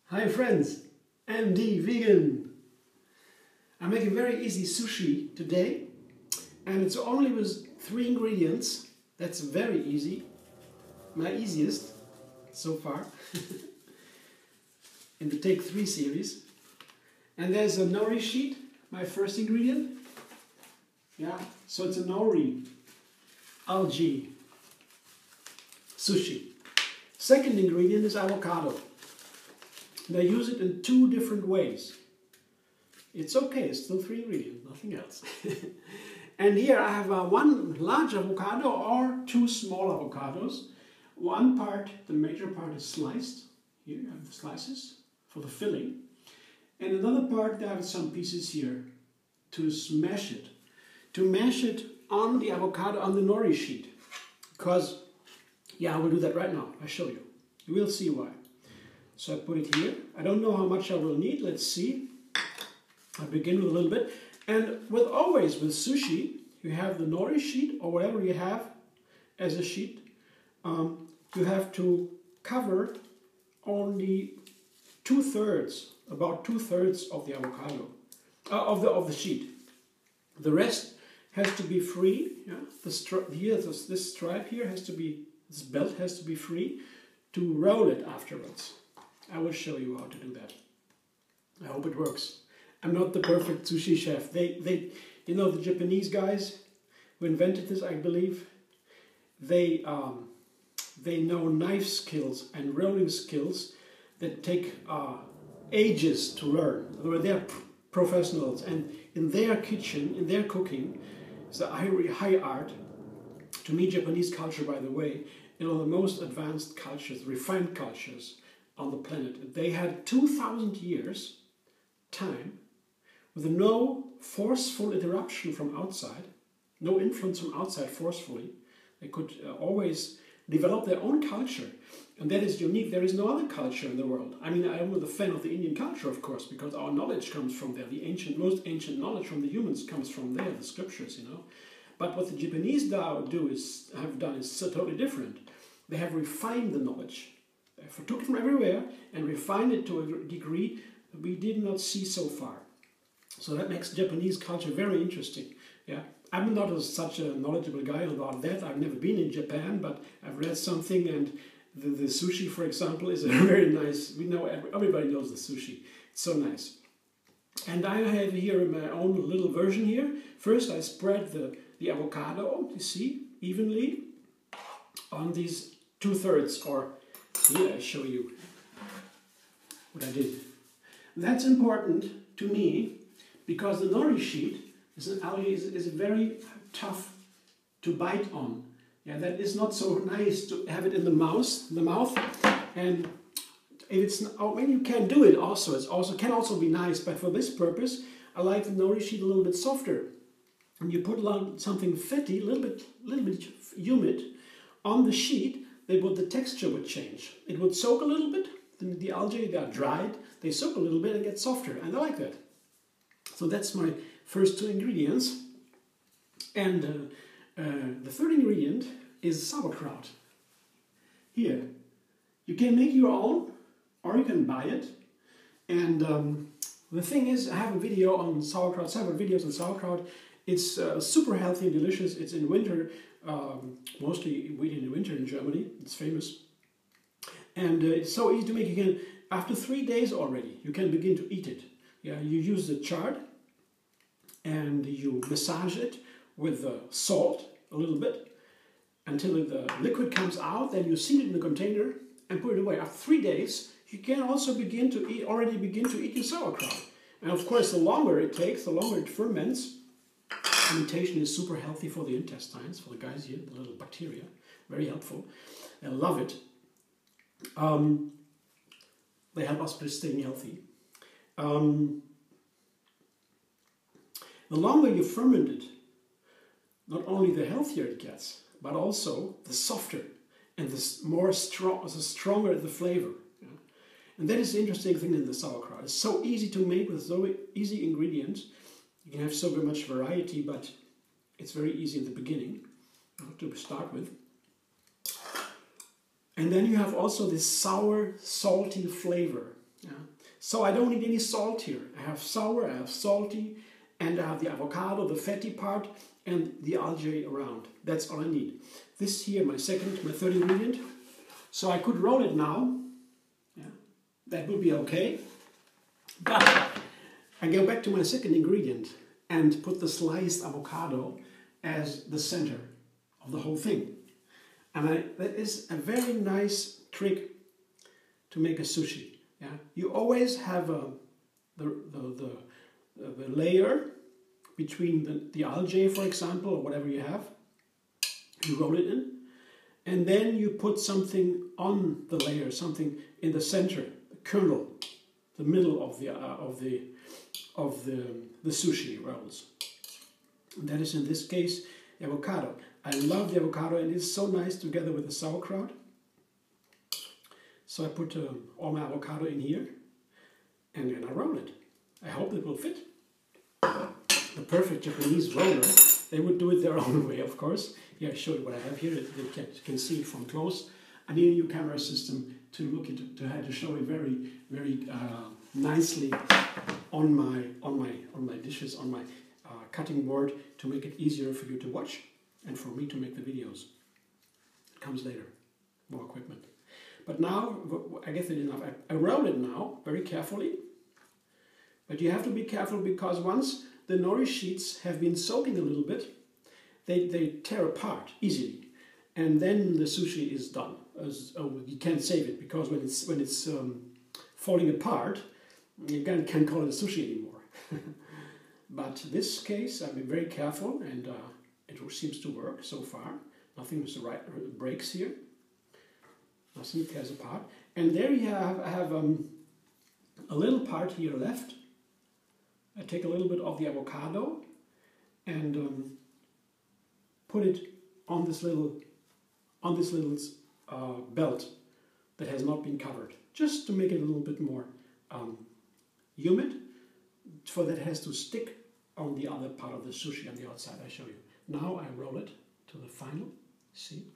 Hi friends, MD Vegan. I make a very easy sushi today, and it's only with 3 ingredients. That's very easy, my easiest so far in the Take 3 series. And there's a nori sheet, my first ingredient. Yeah, so it's a nori algae sushi. Second ingredient is avocado. And I use it in 2 different ways. It's okay, it's still 3 ingredients, nothing else. And here I have 1 large avocado or 2 small avocados. One part, the major part, is sliced. Here I have the slices for the filling. And another part, I have some pieces here to smash it. To mash it on the avocado, on the nori sheet. Because, yeah, I will do that right now. I'll show you. You will see why. So I put it here. I don't know how much I will need. Let's see. I begin with a little bit. And always with sushi, you have the nori sheet or whatever you have as a sheet. You have to cover only 2/3, about 2/3 of the avocado, of the sheet. The rest has to be free. Yeah? This stripe here has to be, this belt has to be free to roll it afterwards. I will show you how to do that. I hope it works. I'm not the perfect sushi chef. You know, the Japanese guys who invented this, I believe, they know knife skills and rolling skills that take ages to learn. They're professionals, and in their kitchen, in their cooking, it's a high art. To me, Japanese culture, by the way, is one of the most advanced cultures, refined cultures on the planet. They had 2,000 years time with no forceful interruption from outside, no influence from outside forcefully. They could always develop their own culture, and that is unique. There is no other culture in the world. I mean, I'm a fan of the Indian culture, of course, because our knowledge comes from there. The most ancient knowledge from the humans comes from there, the scriptures, you know. But what the Japanese have done is so totally different. They have refined the knowledge. They took it from everywhere and refined it to a degree that we did not see so far. So that makes Japanese culture very interesting. Yeah, I'm not such a knowledgeable guy about that. I've never been in Japan, but I've read something, and the sushi, for example, is a very nice. We know everybody knows the sushi. It's so nice. And I have here my own little version here. First, I spread the avocado, you see, evenly on these 2/3, or here I show you what I did. That's important to me because the nori sheet is very tough to bite on. Yeah, that is not so nice to have it in the mouth. And if it's when you can do it also, can also be nice. But for this purpose, I like the nori sheet a little bit softer. And you put something fatty, a little bit humid, on the sheet. The texture would change. It would soak a little bit. The algae, they are dried. They soak a little bit and get softer, and I like that. So that's my first 2 ingredients. And the 3rd ingredient is sauerkraut. Here, you can make your own, or you can buy it. And the thing is, I have a video on sauerkraut, several videos on sauerkraut. It's super healthy and delicious. It's in winter. Mostly we eat in winter in Germany. It's famous. And it's so easy to make. You can, after 3 days already, you can begin to eat it. Yeah, you use the chard and you massage it with salt a little bit until the liquid comes out. Then you seal it in the container and put it away. After 3 days, you can also already begin to eat your sauerkraut. And of course, the longer it takes, the longer it ferments. Fermentation is super healthy for the intestines, for the guys here, the little bacteria. Very helpful. I love it. They help us by staying healthy. The longer you ferment it, not only the healthier it gets, but also the softer and the stronger the flavor. Yeah? And that is the interesting thing in the sauerkraut. It's so easy to make with so easy ingredients. You can have so very much variety, but it's very easy in the beginning to start with. And then you have also this sour, salty flavor. Yeah. So I don't need any salt here. I have sour, I have salty, and I have the avocado, the fatty part, and the algae around. That's all I need. This here, my third ingredient. So I could roll it now. Yeah. That would be okay. But I go back to my second ingredient and put the sliced avocado as the center of the whole thing. And that is a very nice trick to make a sushi. Yeah, you always have the layer between the algae, for example, or whatever you have. You roll it in, and then you put something on the layer, something in the center, the kernel, the middle of the sushi rolls. And that is in this case avocado. I love the avocado, and it's so nice together with the sauerkraut. So I put all my avocado in here, and then I roll it. I hope it will fit. The perfect Japanese roller, they would do it their own way, of course. Here, I show you what I have here. You can see it from close. I need a new camera system to look into, to show it very, very nicely on my dishes, on my cutting board, to make it easier for you to watch and for me to make the videos. It comes later, more equipment. But now, I guess it enough. I roll it now, very carefully. But you have to be careful, because once the nori sheets have been soaking a little bit, they tear apart easily. And then the sushi is done. You can't save it, because when it's falling apart, you can't call it a sushi anymore. But in this case, I've been very careful, and it seems to work so far. Nothing breaks here. Nothing tears apart. And there you have a little part here left. I take a little bit of the avocado and put it on this little belt that has not been covered, just to make it a little bit more humid, for that it has to stick on the other part of the sushi on the outside. I show you. Now I roll it to the final, see?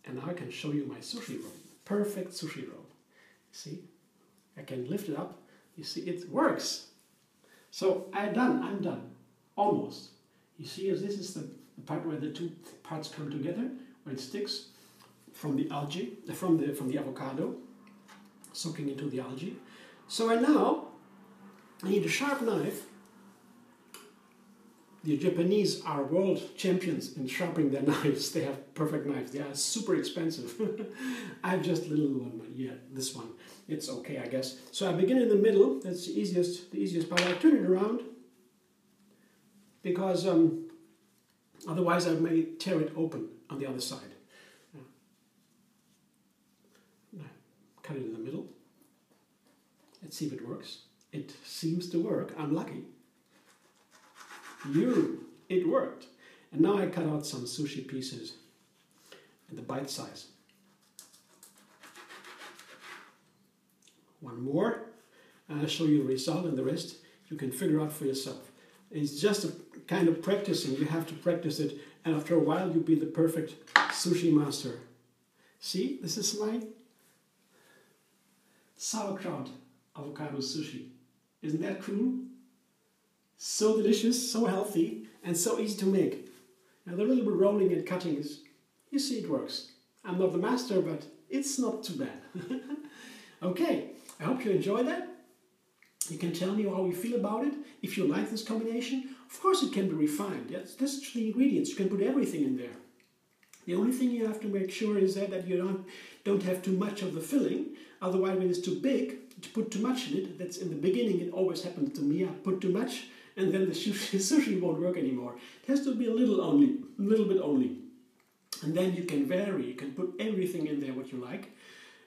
And now I can show you my sushi roll. Perfect sushi roll. See? I can lift it up. You see, it works. So I'm done. Almost. You see, this is the part where the two parts come together, where it sticks from the algae, from the avocado, soaking into the algae. So I need a sharp knife. The Japanese are world champions in sharpening their knives. They have perfect knives. They are super expensive. I have just a little one. Yeah, this one. It's okay, I guess. So I begin in the middle. That's the easiest part. I turn it around, because otherwise I may tear it open on the other side. Cut it in the middle. Let's see if it works. It seems to work. I'm lucky. It worked. And now I cut out some sushi pieces in the bite size. One more, and I'll show you the result, and the rest you can figure out for yourself. It's just a kind of practicing. You have to practice it, and after a while you'll be the perfect sushi master. See, this is my sauerkraut avocado sushi. Isn't that cool? So delicious, so healthy, and so easy to make. Now the little bit rolling and cutting is, you see, it works. I'm not the master, but it's not too bad. Okay, I hope you enjoyed that. You can tell me how you feel about it. If you like this combination, of course it can be refined. Yes, this is the ingredients. You can put everything in there. The only thing you have to make sure is that you don't have too much of the filling. Otherwise, when it's too big, to put too much in it. That's in the beginning. It always happened to me. I put too much, and then the sushi won't work anymore. It has to be a little bit only. And then you can vary. You can put everything in there what you like.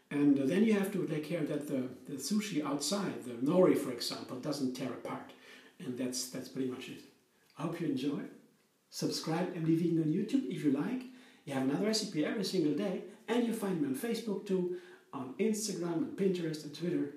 And then you have to take care that the sushi outside, the nori for example, doesn't tear apart. And that's pretty much it. I hope you enjoy. Subscribe MD Vegan on YouTube if you like. You have another recipe every single day. And you find me on Facebook too, on Instagram and Pinterest and Twitter.